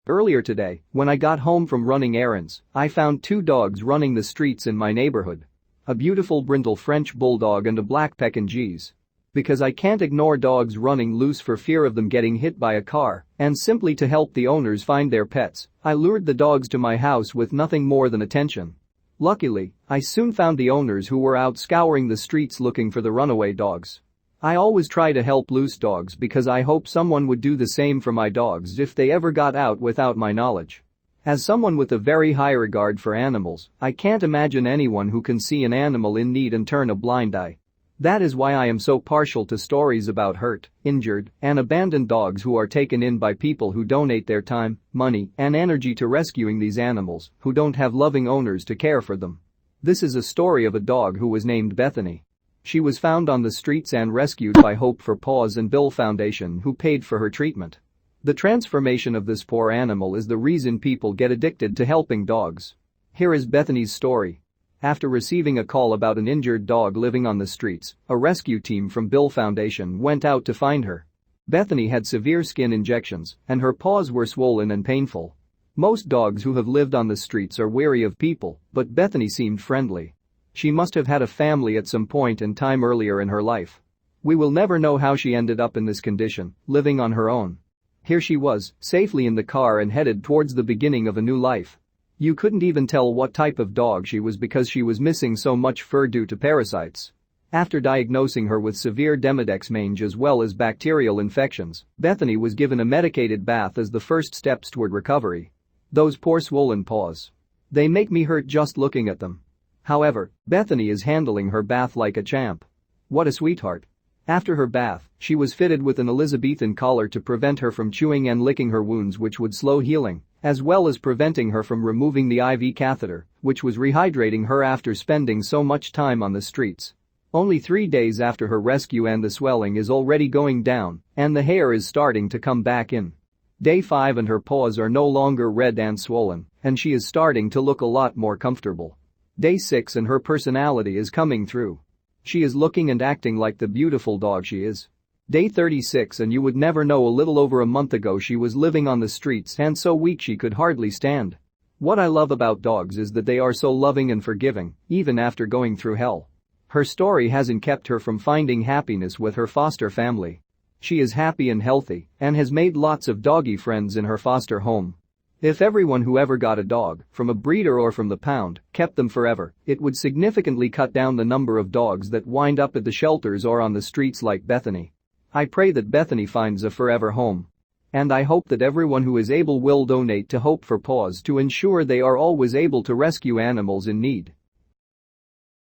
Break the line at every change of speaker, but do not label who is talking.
Earlier today, when I got home from running errands, I found two dogs running the streets in my neighborhood. A beautiful brindle French bulldog and a black Pekingese. Because I can't ignore dogs running loose for fear of them getting hit by a car, and simply to help the owners find their pets, I lured the dogs to my house with nothing more than attention. Luckily, I soon found the owners who were out scouring the streets looking for the runaway dogs. I always try to help loose dogs because I hope someone would do the same for my dogs if they ever got out without my knowledge. As someone with a very high regard for animals, I can't imagine anyone who can see an animal in need and turn a blind eye. That is why I am so partial to stories about hurt, injured, and abandoned dogs who are taken in by people who donate their time, money, and energy to rescuing these animals who don't have loving owners to care for them. This is a story of a dog who was named Bethany. She was found on the streets and rescued by Hope for Paws and Bill Foundation, who paid for her treatment. The transformation of this poor animal is the reason people get addicted to helping dogs. Here is Bethany's story. After receiving a call about an injured dog living on the streets, a rescue team from Bill Foundation went out to find her. Bethany had severe skin injections, and her paws were swollen and painful. Most dogs who have lived on the streets are wary of people, but Bethany seemed friendly. She must have had a family at some point in time earlier in her life. We will never know how she ended up in this condition, living on her own. Here she was, safely in the car and headed towards the beginning of a new life. You couldn't even tell what type of dog she was because she was missing so much fur due to parasites. After diagnosing her with severe Demodex mange as well as bacterial infections, Bethany was given a medicated bath as the first steps toward recovery. Those poor swollen paws. They make me hurt just looking at them. However, Bethany is handling her bath like a champ. What a sweetheart. After her bath, she was fitted with an Elizabethan collar to prevent her from chewing and licking her wounds, which would slow healing, as well as preventing her from removing the IV catheter, which was rehydrating her after spending so much time on the streets. Only 3 days after her rescue and the swelling is already going down, and the hair is starting to come back in. Day 5 and her paws are no longer red and swollen, and she is starting to look a lot more comfortable. Day 6 and her personality is coming through. She is looking and acting like the beautiful dog she is. Day 36 and you would never know, a little over a month ago she was living on the streets and so weak she could hardly stand. What I love about dogs is that they are so loving and forgiving, even after going through hell. Her story hasn't kept her from finding happiness with her foster family. She is happy and healthy and has made lots of doggy friends in her foster home. If everyone who ever got a dog, from a breeder or from the pound, kept them forever, it would significantly cut down the number of dogs that wind up at the shelters or on the streets like Bethany. I pray that Bethany finds a forever home. And I hope that everyone who is able will donate to Hope for Paws to ensure they are always able to rescue animals in need.